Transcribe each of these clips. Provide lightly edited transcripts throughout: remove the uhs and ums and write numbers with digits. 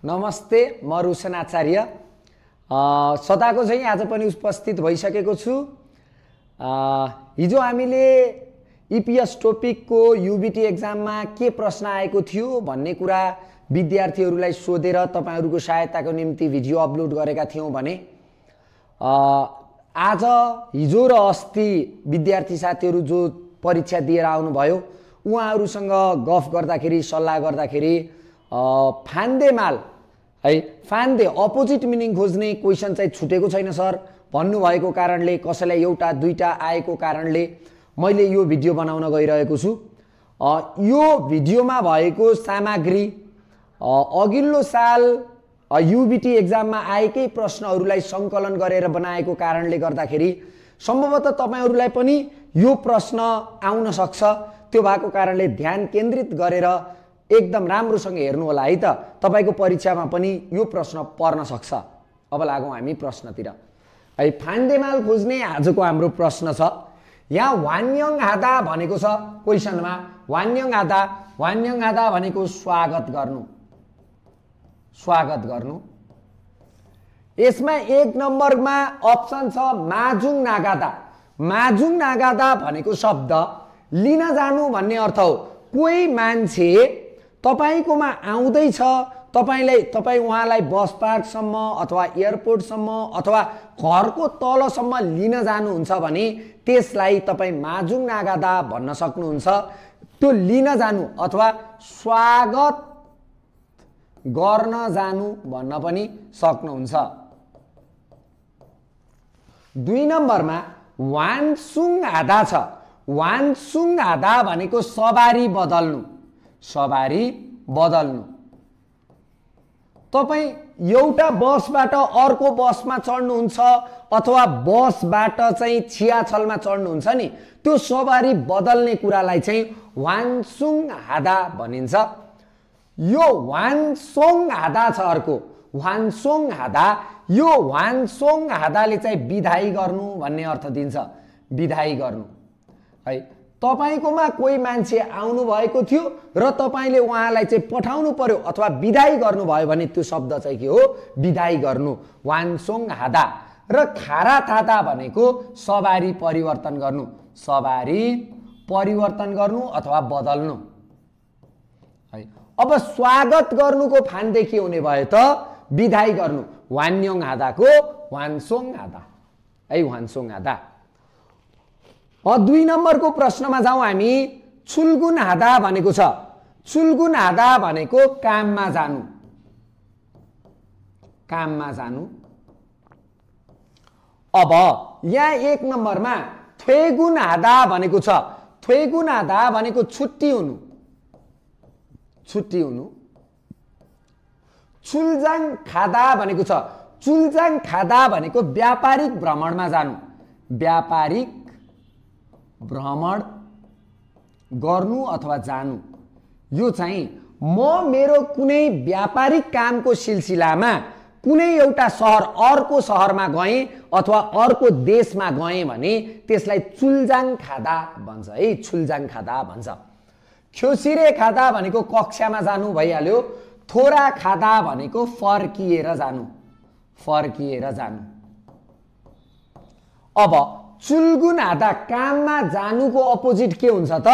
नमस्ते, म रोशन आचार्य सदाको चाहिँ आज पनि उपस्थित भइसकेको छु। हिजो हामीले इपिएस टपिकको युबिटी एक्जाममा के प्रश्न आएको थियो भन्ने कुरा विद्यार्थीहरूलाई सोधेर तपाईहरुको सहायताको निम्ति भिडियो अपलोड गरेका थियौं भने आज हिजो र अस्ति विद्यार्थी साथीहरु जो परीक्षा दिएर आउनुभयो उहाँहरुसँग गफ गर्दाखेरि सल्लाह गर्दाखेरि फान्देमाल है फान्दे अपोजिट मिनिङ खोज्ने क्वेशन चाहिँ छुटेको छैन सर भन्नु भएको कारणले कसैलाई एउटा दुईटा आएको कारणले मैले यो भिडियो बनाउन गइरहेको छु। यो भिडियोमा भएको सामग्री अघिल्लो साल युबिटी एक्जाममा आएकै प्रश्नहरुलाई संकलन गरेर बनाएको कारणले गर्दाखेरि सम्भवतः तपाईहरुलाई पनि यो प्रश्न आउन सक्छ। त्यो भएको कारणले ध्यान केन्द्रित गरेर एकदम राम्रोसँग हेर्नु होला है त, तपाईको परीक्षामा पनि यो प्रश्न पर्न सक्छ। अब लागौं हामी प्रश्नतिर। है फान्देमाल खोज्ने आजको हाम्रो प्रश्न छ। यहाँ वान्यङ हादा भनेको छ क्वेशनमा। वान्यङ हादा भनेको स्वागत गर्नु, स्वागत गर्नु। यसमा एक नम्बरमा अप्सन छ माजुङ नागादा। माजुङ नागादा भनेको शब्द लिन जानु भन्ने अर्थ हो। कोही मान्छे तपाईकोमा आउँदै छ, तपाई उहाँलाई बस पार्कसम्म अथवा एयरपोर्टसम्म अथवा घरको तलसम्म लिन जानुहुन्छ भने त्यसलाई तपाई माजुङ नागादा भन्न सक्नुहुन्छ। त्यो लिन जानु अथवा स्वागत गर्न जानु भन्न पनि सक्नुहुन्छ। 2 नम्बरमा वानसुङ हादा छ। वानसुङ हादा भनेको सवारी बदल्नु, सवारी बदल्नु। तपाई एउटा बसबाट अर्को बसमा चढ्नुहुन्छ अथवा बसबाट चाहिँ छियाछलमा चढ्नुहुन्छ नि, त्यो सवारी बदल्ने कुरालाई चाहिँ वानसुङ हादा भनिन्छ। यो वानसोङ हादा छ अर्को, वानसोङ हादा। यो वानसोङ हादाले चाहिँ विदाई गर्नु भन्ने अर्थ दिन्छ, विदाई गर्नु है। तपाईकोमा कोही मान्छे आउनु भएको थियो र तपाईले उहाँलाई चाहिँ पठाउनु पर्यो अथवा विदाई गर्नु भयो भने त्यो शब्द चाहिँ के हो? विदाई गर्नु, वानसोङ हादा। र खारा थादा भनेको सवारी परिवर्तन गर्नु, सवारी परिवर्तन गर्नु अथवा बदल्नु है। अब स्वागत गर्नुको फान्दे के हुने भयो त? विदाई गर्नु, वान्यङ हादाको वानसोङ हादा है, वानसोङ हादा। 2 नम्बरको प्रश्नमा जाउँ हामी। छुल्गुन हादा भनेको छ। छुल्गुन हादा भनेको काममा जानु, काममा जानु। अब यहाँ 1 नम्बरमा थ्वेगुन हादा भनेको छ। थ्वेगुन हादा भनेको छुट्टी हुनु, छुट्टी हुनु। चुल्जाङ खादा भनेको छ। चुल्जाङ खादा भनेको व्यापारिक भ्रमणमा जानु, व्यापारिक भ्रमण गर्नु अथवा जानु। यो चाहिँ म मेरो कुनै व्यापारिक कामको सिलसिलामा कुनै एउटा सहर अर्को सहरमा गएँ अथवा अर्को देशमा गएँ भने त्यसलाई चुल्जाङ खादा भन्छ है, चुल्जाङ खादा भन्छ। ख्योसिरे खादा भनेको कक्षामा जानु भइहाल्यो। थोरा खादा भनेको फर्किएर जानु, फर्किएर जानु। अब चुल्गुन हादा काममा जानुको अपोजिट के हुन्छ त?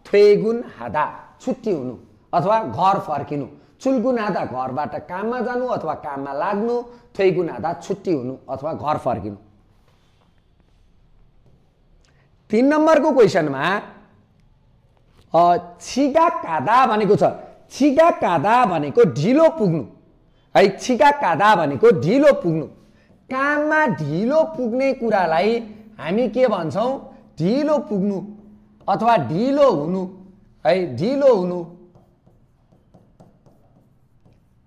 थ्वेगुन हादा छुट्टी हुनु अथवा घर फर्किनु। चुल्गुन हादा घरबाट काममा जानु अथवा काममा लाग्नु, थ्वेगुन हादा छुट्टी हुनु अथवा घर फर्किनु। 3 नम्बरको क्वेशनमा छिगा कादा भनेको छ। छिगा कादा भनेको ढिलो पुग्नु है, छिगा कादा भनेको ढिलो पुग्नु। काममा ढिलो पुग्ने कुरालाई हामी के भन्छौं? ढिलो पुग्नु अथवा ढिलो हुनु है, ढिलो हुनु,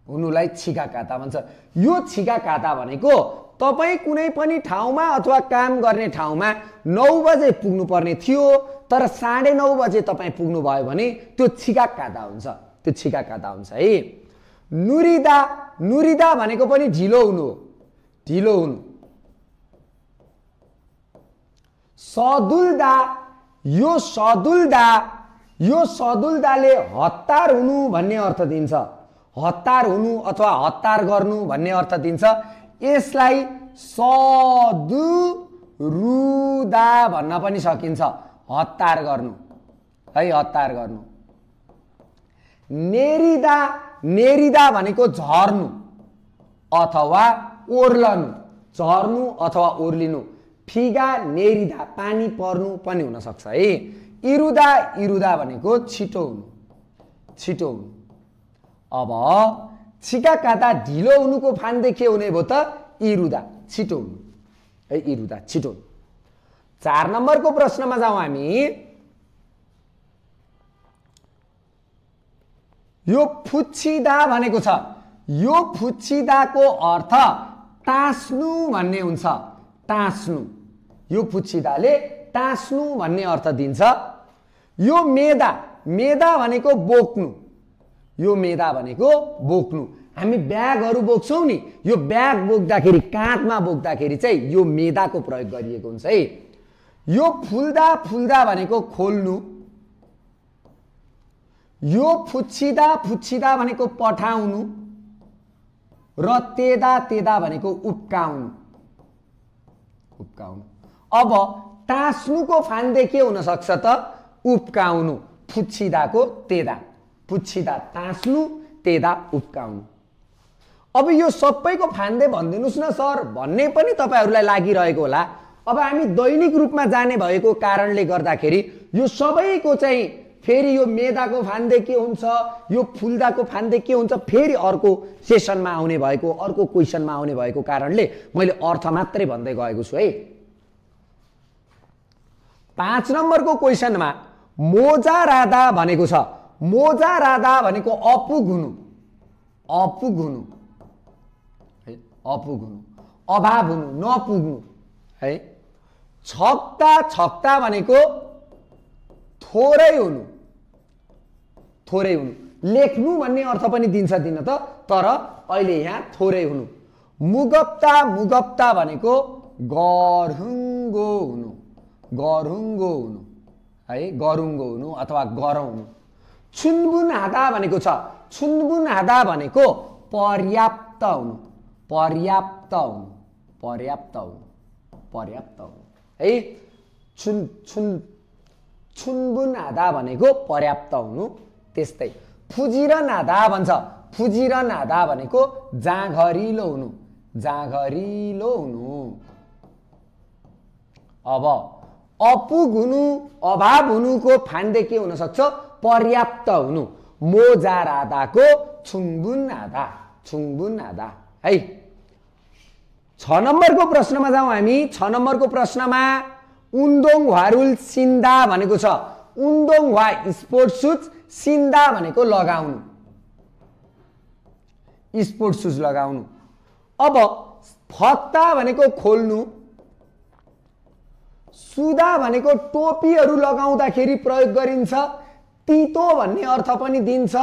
हुनुलाई छिगा कादा भन्छ। यो छिगा कादा भनेको तपाई कुनै पनि ठाउँमा अथवा काम गर्ने ठाउँमा 9 बजे पुग्नु पर्ने थियो तर 9:30 बजे तपाई पुग्नु भयो भने त्यो छिगा कादा हुन्छ, त्यो छिगा कादा हुन्छ है। नुरिदा, नुरिदा भनेको पनि ढिलो हुनु हो, ढिलो हुनु। सदुल्दा, यो सदुल्दा, यो सदुल्दाले हतार हुनु भन्ने अर्थ दिन्छ। हतार हुनु अथवा हतार गर्नु भन्ने अर्थ दिन्छ। यसलाई सदुरुदा भन्न पनि सकिन्छ, हतार गर्नु है, हतार गर्नु। नेरिदा, नेरिदा भनेको झर्नु अथवा ओर्लनु, झर्नु अथवा ओर्लिनु। फिगा नेरिदा पानी पर्नु पनि हुन सक्छ है। इरुदा, इरुदा भनेको छिटो हुनु, छिटो हुनु। अब छिका काँदा ढिलो हुनुको फान्दे के हुने भयो त? इरुदा, छिटो हुनु है, इरुदा छिटो हुनु। 4 नम्बरको प्रश्नमा जाउँ हामी। यो फुच्चिदा भनेको छ, यो फुच्चिदाको अर्थ टाँस्नु भन्ने हुन्छ, टाँस्नु। यो फुच्चिदाले टाँस्नु भन्ने अर्थ दिन्छ। यो मेदा, मेदा भनेको बोक्नु, यो मेदा भनेको बोक्नु। हामी ब्यागहरू बोक्छौँ नि, यो ब्याग बोक्दाखेरि, काँधमा बोक्दाखेरि चाहिँ यो मेदाको प्रयोग गरिएको हुन्छ है। यो फुल्दा, फुल्दा भनेको खोल्नु। यो फुच्चिदा, फुच्चिदा भनेको पठाउनु र तेदा, तेदा भनेको उप्काउनु, उप्काउनु। अब टाँस्नुको फान्दे के हुन सक्छ त? उप्काउनु। फुच्चिदाको तेदा, फुच्चिदा टाँस्नु, तेदा उप्काउनु। अब यो सबैको फान्दे भनिदिनुस् न सर भन्ने पनि तपाईहरूलाई लागिरहेको होला। अब हामी दैनिक रूपमा जाने भएको कारणले गर्दाखेरि यो सबैको चाहिँ फेरि यो मेदाको फान्दे के हुन्छ, यो फुल्दाको फान्दे के हुन्छ, फेरि अर्को सेसनमा आउने भएको, अर्को क्वेसनमा आउने भएको कारणले मैले अर्थ मात्रै भन्दै गएको छु है। 5 नम्बरको क्वेसनमा मोजा राधा भनेको छ। मोजा राधा भनेको अपुग हुनु, अपुग हुनु है, अपुग हुनु, अभाव हुनु, नपुग्नु है। छक्ता, छक्ता भनेको थोरै हुनु, थोरै हुनु। लेख्नु भन्ने अर्थ पनि दिन्छ दिन त, तर अहिले यहाँ थोरै हुनु। मुगप्ता, मुगप्ता भनेको गरुङ्गो हुनु, गरुङ्गो हुनु है, गरुङ्गो हुनु अथवा गरौँ हुनु। छुनबुन हादा भनेको छ, छुनबुन हादा भनेको पर्याप्त हुनु, पर्याप्त हुनु, पर्याप्त हुनु, पर्याप्त हुनु है। छुनबुन हादा भनेको पर्याप्त हुनु। त्यस्तै फुजिर नादा भन्छ, फुजिर नादा भनेको जाँघरिलो हुनु, जाँघरिलो हुनु। अब अपुग हुनु, अभाव हुनुको फान्दे के हुन सक्छ? पर्याप्त हुनु। मोजा राधाको छुङबुन आधा, छुङबुन आधा है। 6 नम्बरको प्रश्नमा जाउँ हामी। 6 नम्बरको प्रश्नमा उन्दोङ वारुल सिन्दा भनेको छ। उन्दोङ वा स्पोर्ट्स सुज, सिन्दा भनेको लगाउनु, स्पोर्ट्स सुज लगाउनु। अब फत्ता भनेको खोल्नु, सुदा भनेको टोपीहरू लगाउँदाखेरि प्रयोग गरिन्छ। तितो भन्ने अर्थ पनि दिन्छ,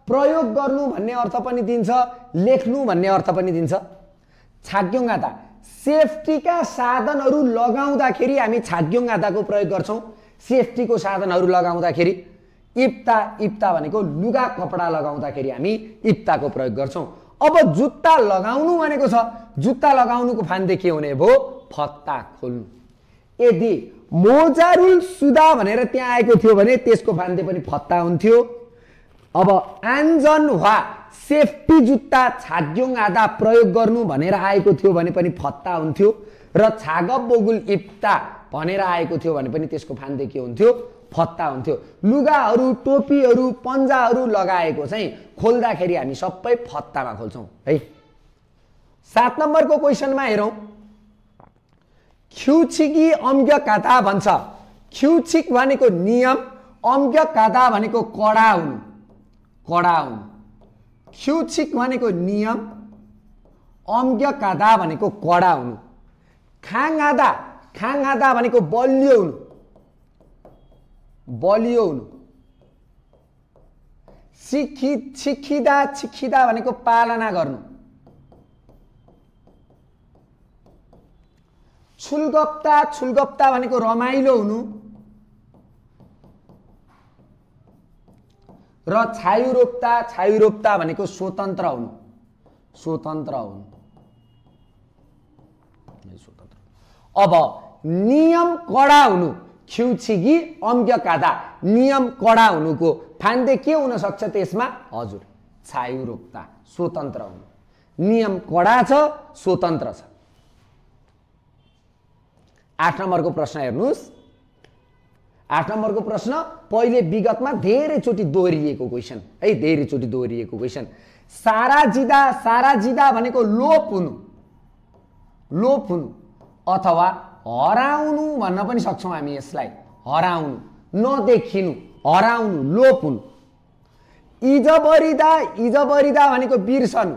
प्रयोग गर्नु भन्ने अर्थ पनि दिन्छ, लेख्नु भन्ने अर्थ पनि दिन्छ। छाग्योङादा, सेफ्टीका साधनहरू लगाउँदाखेरि हामी छाग्योङादाको प्रयोग गर्छौँ, सेफ्टीको साधनहरू लगाउँदाखेरि। इप्ता, इप्ता भनेको लुगा कपडा लगाउँदाखेरि हामी इप्ताको प्रयोग गर्छौँ। अब जुत्ता लगाउनु भनेको छ, जुत्ता लगाउनुको फान्दे के हुने भयो? फत्ता खोल्नु। यदि मोजारुल सुदा भनेर त्यहाँ आएको थियो भने त्यसको फान्दे पनि फत्ता हुन्थ्यो। अब आन्जन वा सेफ्टी जुत्ता छाग्योङ आधा प्रयोग गर्नु भनेर आएको थियो भने पनि फत्ता हुन्थ्यो। र छागब बोगुल इप्ता भनेर आएको थियो भने पनि त्यसको फान्दे के हुन्थ्यो? फत्ता हुन्थ्यो। लुगाहरू, टोपीहरू, पन्जाहरू लगाएको चाहिँ खोल्दाखेरि हामी सबै फत्तामा खोल्छौँ है। 7 नम्बरको क्वेसनमा हेरौँ। ख्युछिकी अम्ग्य काता भन्छ। ख्युछिक भनेको नियम, अम्ग्य काता भनेको कडा हुनु, कडा हुनु। ख्युछिक भनेको नियम, अम्ग्य काता भनेको कडा हुनु। खाङआदा, खाङआदा भनेको बलियो हुनु, बलियो हुनु। छिखिदा, छिखिदा भनेको पालना गर्नु। छुलगप्ता, छुलगप्ता भनेको रमाइलो हुनु। र छायुरोक्ता भनेको स्वतन्त्र हुनु, स्वतन्त्र हुनु। अब नियम कडा हुनु, खिउछिगी अम्क्य कादा, नियम कडा हुनुको फान्दे के हुन सक्छ त्यसमा? हजुर छायुरोक्ता, स्वतन्त्र हुनु। नियम कडा छ, स्वतन्त्र छ। 8 नम्बरको प्रश्न हेर्नुस्। 8 नम्बरको प्रश्न पहिले विगतमा धेरैचोटि दोहोरिएको क्वेशन है, धेरैचोटि दोहोरिएको क्वेशन। सारा जिदा भनेको लोप हुनु, लोप हुनु अथवा हराउनु भन्न पनि सक्छौँ हामी यसलाई। हराउनु, नदेखिनु, हराउनु, लोप हुनु। इजबरिदा भनेको बिर्सनु,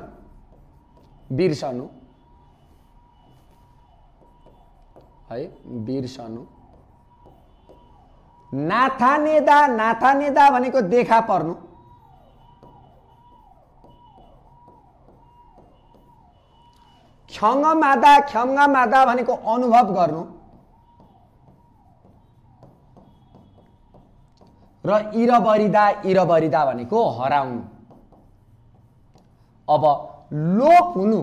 बिर्सनु है, बिर्सनु। नाथानेदा भनेको देखा पर्नु, ख्यङ्गमादा भनेको अनुभव गर्नु र इरबरिदा भनेको हराउनु। अब लोप हुनु,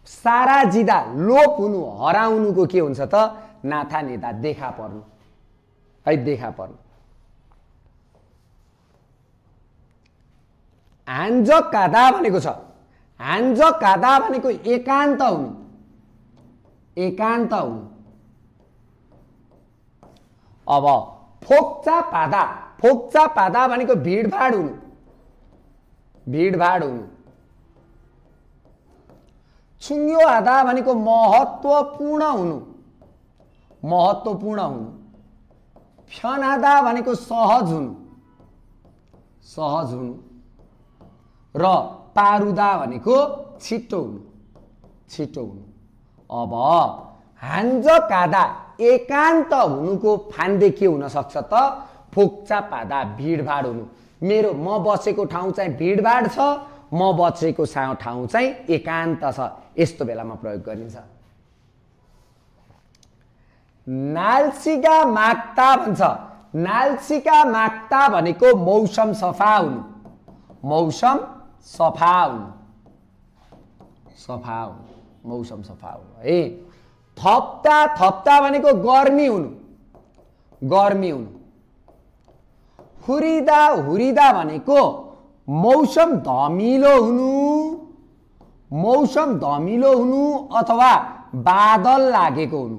सारा जिदा लोप हुनु, हराउनुको के हुन्छ त? नाथानेदा, देखा पर्नु है, देखा पर्नु। हान्जकादा भनेको छ, हान्जकादा भनेको एकान्त हुनु, एकान्त हुनु। अब फोक्चा पादा भनेको भिडभाड हुनु, भिडभाड हुनु। छुङ्यो आदा भनेको महत्त्वपूर्ण हुनु, महत्त्वपूर्ण हुनु। फ्यनादा भनेको सहज हुनु, सहज हुनु। र पारुदा भनेको छिटो हुनु, छिटो हुनु। अब हान्जकादा एकान्त हुनुको फान्दे के हुन सक्छ त? फोक्चा पादा, भिडभाड हुनु। मेरो म बसेको ठाउँ चाहिँ भिडभाड छ, म बसेको ठाउँ चाहिँ एकान्त छ, यस्तो बेलामा प्रयोग गरिन्छ। नाल्सिका माग्ता भन्छ। नाल्सिका माग्ता भनेको मौसम सफा हुनु, मौसम सफा हुनु, सफा हुनु, मौसम सफा हुनु है। थप्ता भनेको गर्मी हुनु, गर्मी हुनु। हुरिदा भनेको मौसम धमिलो हुनु, मौसम धमिलो हुनु अथवा बादल लागेको हुनु,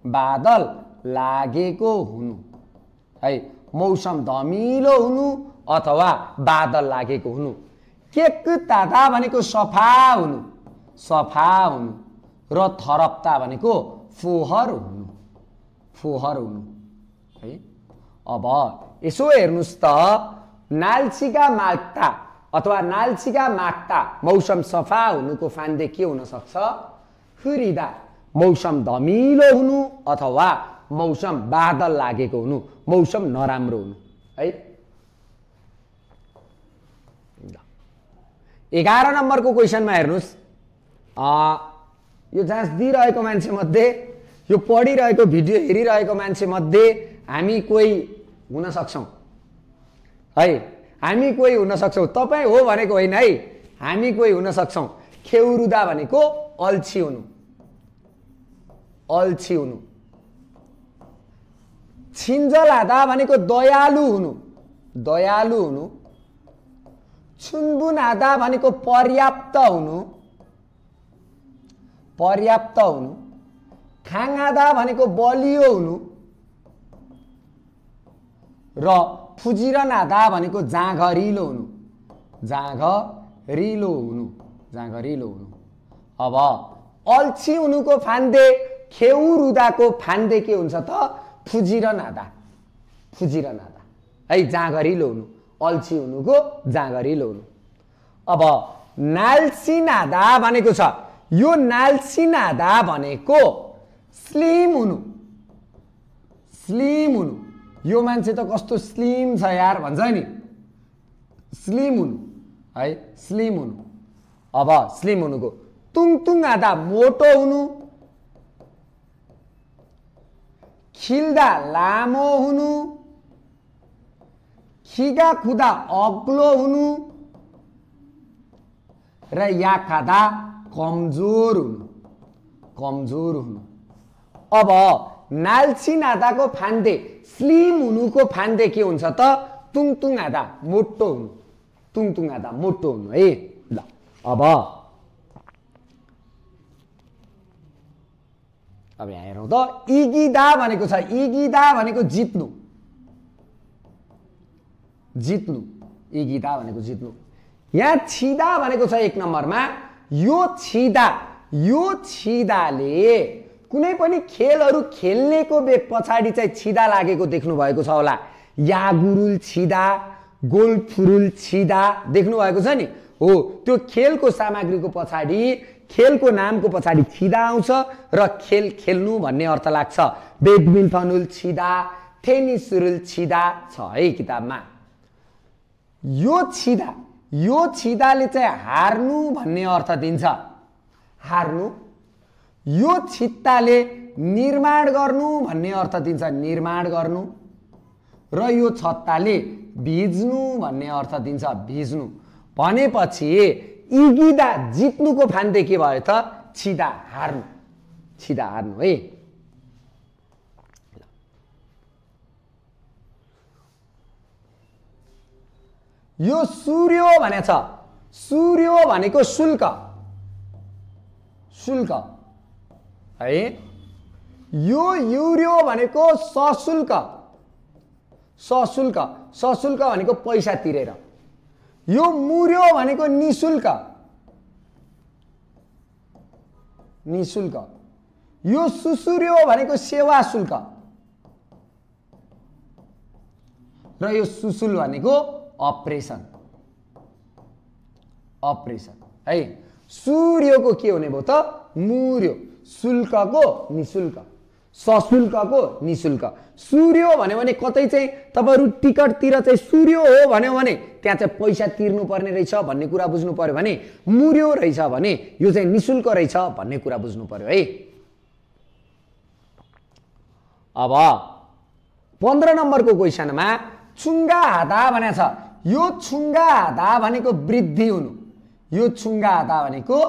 बादल लागेको हुनु है। मौसम धमिलो हुनु अथवा बादल लागेको हुनु। केकतादा भनेको सफा हुनु, सफा हुनु। र थरप्ता भनेको फोहर हुनु, फोहर हुनु है। अब यसो हेर्नुस् त, नाल्सिका माग्ता अथवा नाल्सिका माग्ता मौसम सफा हुनुको फान्दे के हुन सक्छ? हुरिदा, मौसम धमिलो हुनु अथवा मौसम बादल लागेको हुनु, मौसम नराम्रो हुनु है। 11 नम्बरको क्वेसनमा हेर्नुस्। यो जाँच दिइरहेको मान्छे मध्ये, यो पढिरहेको भिडियो हेरिरहेको मान्छे मध्ये हामी कोही हुन सक्छौँ है, हामी कोही हुन सक्छौँ। तपाईँ हो भनेको होइन है, हामी कोही हुन सक्छौँ। खेउरुदा भनेको अल्छी हुनु, अल्छी हुनु। छिन्जलादा भनेको दयालु हुनु, दयालु हुनु। छुनबुनादा भनेको पर्याप्त हुनु, पर्याप्त हुनु। खाङादा भनेको बलियो हुनु र फुजिरनादा भनेको जाँघरिलो हुनु, जाँघरिलो हुनु, जाँघरिलो हुनु। अब अल्छी हुनुको फान्दे, खेउरुदाको फान्दे के हुन्छ त? फुजिरनादा, फुजिरनादा है, जाँघरिलो हुनु। अल्छी हुनुको जाँघरिलो हुनु। अब नाल्सिनादा भनेको छ, यो नाल्सिनादा भनेको स्लिम हुनु, स्लिम हुनु। यो मान्छे त कस्तो स्लिम छ यार भन्छ नि, स्लिम हुनु है, स्लिम हुनु। अब स्लिम हुनुको तुङतुङादा मोटो हुनु, खिल्दा लामो हुनु, खिगा खुदा अग्लो हुनु र या खादा कमजोर हुनु, कमजोर हुनु। अब नाल्ची नादाको फान्दे स्लिम हुनुको फान्दे के हुन्छ त? तुङतुङ आधा मोटो हुनु, तुङतुङ आधा मोटो हुनु है। ल अब यहाँ हेरौँ त, इगिदा भनेको छ, इगिदा भनेको जित्नु, जित्नु, इगिदा भनेको जित्नु। यहाँ छिदा भनेको छ 1 नम्बरमा, यो छिदा, यो छिदाले कुनै पनि खेलहरू खेल्नेको पछाडि चाहिँ छिदा लागेको देख्नु भएको छ होला। यागुरुल छिदा, गोलफुरुल छिदा देख्नु भएको छ नि, हो त्यो खेलको सामग्रीको पछाडि, खेलको नामको पछाडि छिदा आउँछ र खेल खेल्नु भन्ने अर्थ लाग्छ। ब्याडमिन्टनुल छिदा, टेनिसरुल छिदा छ है किताबमा। यो छिदा, यो छिदाले चाहिँ हार्नु भन्ने अर्थ दिन्छ, हार्नु। यो छित्ताले निर्माण गर्नु भन्ने अर्थ दिन्छ, निर्माण गर्नु। र यो छत्ताले भिज्नु भन्ने अर्थ दिन्छ, भिज्नु। भनेपछि इगिदा जित्नुको फान्दे के भयो त? छिदा हार्नु, छिदा हार्नु है। यो सूर्यो भनेछ, सूर्यो भनेको शुल्क, शुल्क है। यो युर्यो भनेको सशुल्क, सशुल्क, सशुल्क भनेको पैसा तिरेर। यो मुर्यो भनेको निशुल्क, निशुल्क। यो सुसुर्यो भनेको सेवा शुल्क र यो सुसुल भनेको अपरेसन, अपरेसन है। सूर्यको के हुने भयो त? मुर्यो, शुल्कको निशुल्क, सशुल्कको निशुल्क। सूर्य भन्यो भने कतै चाहिँ तपाईहरु टिकटतिर चाहिँ सूर्य हो भन्यो भने त्यहाँ चाहिँ पैसा तिर्नु पर्ने रहेछ भन्ने कुरा बुझ्नु पर्यो भने, मुर्यो रहेछ भने यो चाहिँ निशुल्क रहेछ भन्ने कुरा बुझ्नु पर्यो है। अब 15 नम्बरको क्वेशनमा छुङ्गा हादा भनेछ। यो छुङ्गा हादा भनेको वृद्धि हुनु, यो छुङ्गा हादा भनेको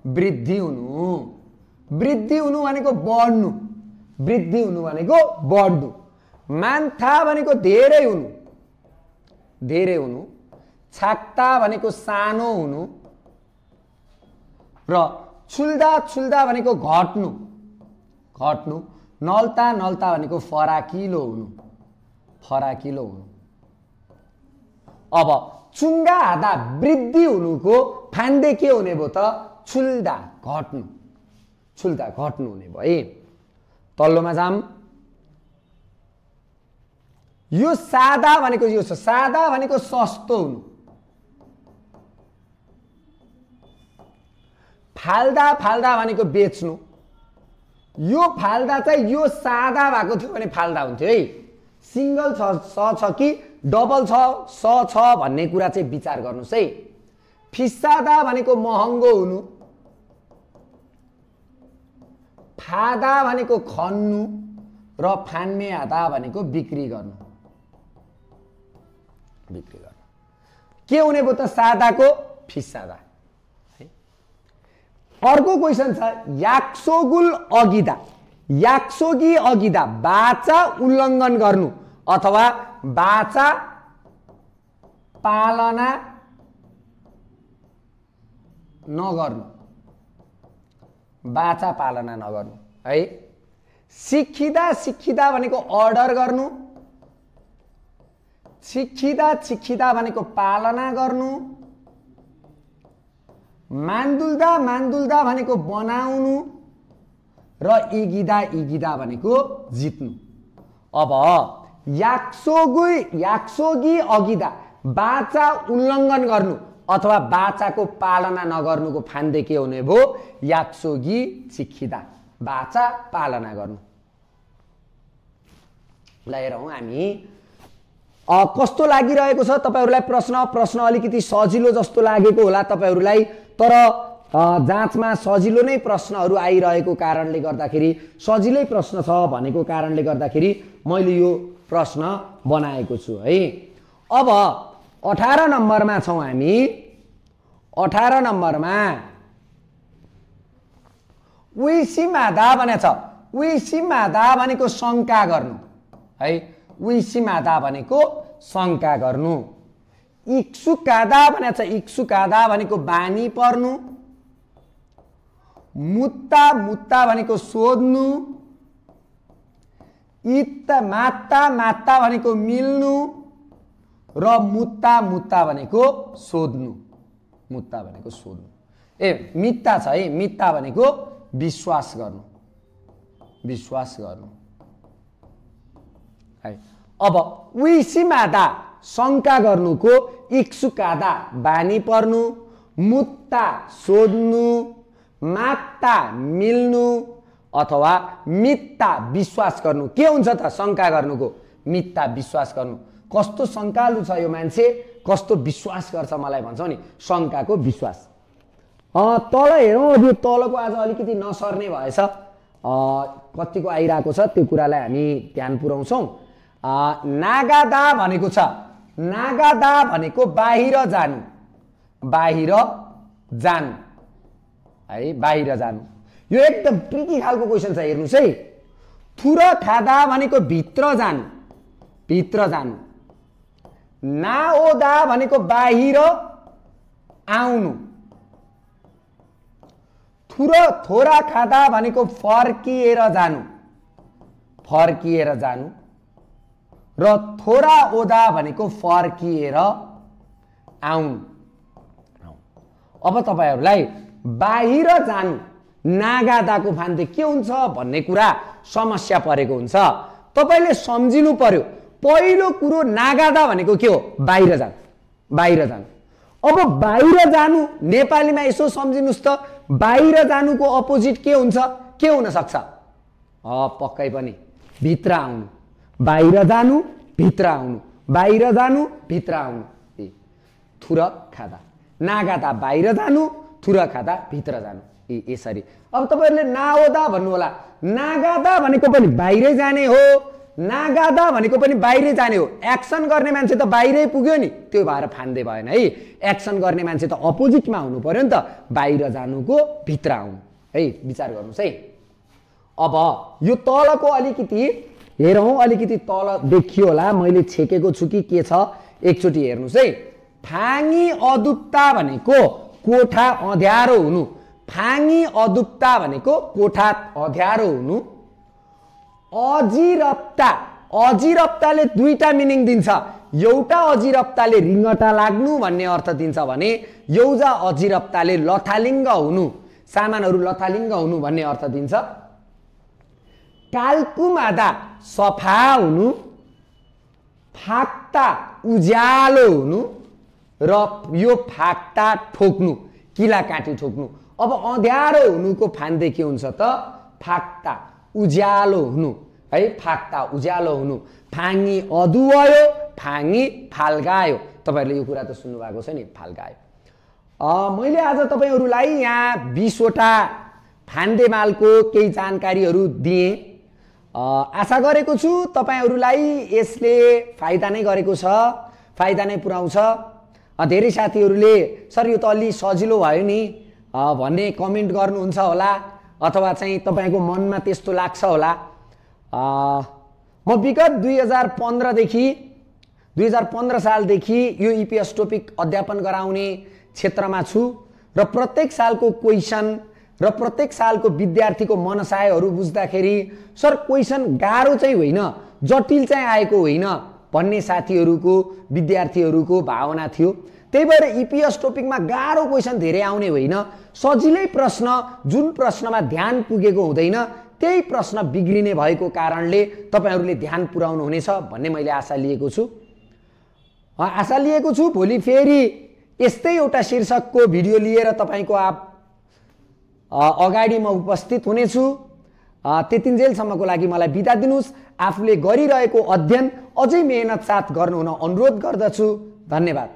वृद्धि हुनु, वृद्धि हुनु भनेको बढ्नु, वृद्धि हुनु भनेको बढ्नु। मान्था भनेको धेरै हुनु, धेरै हुनु। छाक्ता भनेको सानो हुनु र छुल्दा छुल्दा भनेको घट्नु, घट्नु। नल्ता नल्ता भनेको फराकिलो हुनु, फराकिलो हुनु। अब चुङ्गा हादा वृद्धि हुनुको फान्दे के हुने भयो त? छुल्दा घट्नु, छुल्दा घट्नु हुने भयो है। तल्लोमा जाम। यो सादा भनेको यो छ, सादा भनेको सस्तो हुनु। फाल्दा फाल्दा भनेको बेच्नु। यो फाल्दा चाहिँ यो सादा भएको थियो भने फाल्दा हुन्थ्यो है। सिंगल छ कि डबल छ भन्ने कुरा चाहिँ विचार गर्नुस् है। फिस्सादा भनेको महँगो हुनु। फादा भनेको खन्नु र फान्ने हादा भनेको बिक्री गर्नु, बिक्री गर्नु। के हुने भयो त? सादाको फिस्सादा है। अर्को क्वेशन छ याक्सोगुल अगिदा, याक्सोगी अगिदा बाचा उल्लङ्घन गर्नु अथवा बाचा पालना नगर्नु, बाचा पालना नगर्नु है। सिक्खिदा सिक्खिदा भनेको अर्डर गर्नु, सिक्खिदा सिक्खिदा भनेको पालना गर्नु। मान्दुल्दा मान्दुल्दा भनेको बनाउनु र इगिदा इगिदा भनेको जित्नु। अब याक्सोगी अगिदा बाचा उल्लङ्घन गर्नु अथवा बाचाको पालना नगर्नुको फान्दे के हुने भयो? याक्सोगी सिक्खिदा बाचा पालना गर्नु। ल हेरौँ हामी कस्तो लागिरहेको छ तपाईहरुलाई प्रश्न अलिकति सजिलो जस्तो लागेको होला तपाईहरुलाई, तर जाँचमा सजिलो नै प्रश्नहरू आइरहेको कारणले गर्दाखेरि, सजिलै प्रश्न छ भनेको कारणले गर्दाखेरि मैले यो प्रश्न बनाएको छु है। अब 18 नम्बरमा छौं हामी। 18 नम्बरमा विसिमादा भनेछ। विसिमादा भनेको शंका गर्नु है। विसिमादा भनेको शंका गर्नु। इक्सुकादा भनेछ। इक्सुकादा भनेको बानी पर्नु। मुत्ता मुत्ता भनेको सोध्नु। इत्ता मात्ता मात्ता भनेको मिल्नु र मुत्ता मुत्ता भनेको सोध्नु। मुत्ता भनेको सोध्नु। ए मित्ता छ है। मित्ता भनेको विश्वास गर्नु। विश्वास गर्नु है। अब विसिमादा शंका गर्नुको, इक्सुकादा बानी पर्नु, मुत्ता सोध्नु, मात्ता मिल्नु अथवा मित्ता विश्वास गर्नु। के हुन्छ त शंका गर्नुको? मित्ता विश्वास गर्नु। कस्तो शंकालु छ यो मान्छे, कस्तो विश्वास गर्छ मलाई भन्छौ नि, शंकाको विश्वास। तल हेरौँ। यो तलको आज अलिकति नसर्ने भएछ, कतिको आइरहेको छ त्यो कुरालाई हामी ध्यान पुर्याउँछौँ। नागादा भनेको छ। नागादा भनेको बाहिर जानु। बाहिर जानु है। बाहिर जानु। यो एकदम ट्रिकी खालको क्वेशन छ, हेर्नुस् है। थुर खादा भनेको भित्र जानु। भित्र जानु। नाओदा भनेको बाहिर आउनु। थोरा खादा भनेको फर्किएर जानु। फर्किएर जानु। र थोरा ओदा भनेको फर्किएर आउनु। अब तपाईहरुलाई बाहिर जानु नागादाको फान्ते के हुन्छ भन्ने कुरा समस्या परेको हुन्छ। तपाईले सम्झिनु पर्यो, पहिलो कुरो नागादा भनेको के हो? बाहिर जानु। बाहिर जानु। अब बाहिर जानु नेपालीमा यसो सम्झिनुस् त, बाहिर जानुको अपोजिट के हुन्छ? के हुन सक्छ? पक्कै पनि भित्र आउनु। बाहिर जानु भित्र आउनु। बाहिर जानु भित्र आउनु। थुर खादा। नागादा बाहिर जानु, थुर खादा भित्र जानु। यसरी। अब तपाईहरुले नाओदा भन्नु होला। नागादा भनेको पनि बाहिरै जाने हो, नागादा भनेको पनि बाहिरै जाने हो। एक्सन गर्ने मान्छे त बाहिरै पुग्यो नि, त्यो भएर फान्दै भएन है। एक्सन गर्ने मान्छे त अपोजिटमा हुनु पर्यो नि त। बाहिर जानुको भित्र आउनु है। विचार गर्नुस् है। अब यो तलको अलिकति हेरौँ। अलिकति तल देखियो होला, मैले छेकेको छु कि के छ, एकचोटि हेर्नुस् है। फाङी अदुप्ता भनेको कोठा अँध्यारो हुनु। फाङी अदुप्ता भनेको कोठा अँध्यारो हुनु। अजिरप्ता। अजिरप्ताले दुईटा मिनिङ दिन्छ। एउटा अजिरप्ताले रिङ्गटा लाग्नु भन्ने अर्थ दिन्छ भने एउटा अजिरप्ताले लथालिङ्ग हुनु, सामानहरू लथालिङ्ग हुनु भन्ने अर्थ दिन्छ। काल्कुमादा सफा हुनु। फाक्ता उज्यालो हुनु। र यो फाक्ता ठोक्नु, किला काटी ठोक्नु। अब अँध्यारो हुनुको फान्ते के हुन्छ त? फाक्ता उज्यालो हुनु है। फाक्ता उज्यालो हुनु। फाङी अदुवायो, फाङी फाल्गायो। तपाईहरुले यो कुरा त सुन्नु भएको छ नि, फाल्गायो। मैले आज तपाईहरुलाई यहाँ 20 वटा फान्देमालको केही जानकारीहरू दिए। आशा गरेको छु तपाईहरुलाई यसले फाइदा नै गरेको छ, फाइदा नै पुर्याउँछ। धेरै साथीहरूले सर यो त अलि सजिलो भयो नि भन्ने कमेन्ट गर्नुहुन्छ होला, अथवा चाहिँ तपाईको मनमा त्यस्तो लाग्छ होला। म विगत 2015 सालदेखि यो इपिएस टपिक अध्यापन गराउने क्षेत्रमा छु र प्रत्येक सालको क्वेशन र प्रत्येक सालको विद्यार्थीको मनसायहरू बुझ्दाखेरि सर क्वेशन गाह्रो चाहिँ होइन, जटिल चाहिँ आएको होइन भन्ने साथीहरूको, विद्यार्थीहरूको भावना थियो। त्यही भएर इपिएस टपिकमा गाह्रो क्वेशन धेरै आउने होइन, सजिलै प्रश्न जुन प्रश्नमा ध्यान पुगेको हुँदैन त्यही प्रश्न बिग्रिने भएको कारणले तपाईहरुले ध्यान पुर्याउनु हुनेछ भन्ने मैले आशा लिएको छु। भोलि फेरि यस्तै एउटा शीर्षकको भिडियो लिएर तपाईको अगाडि म उपस्थित हुनेछु। त्यतिन्जेलसम्मको लागि मलाई बिदा दिनुस्। आफूले गरिरहेको अध्ययन अझै मेहनत साथ गर्नुहुन अनुरोध गर्दछु। धन्यवाद।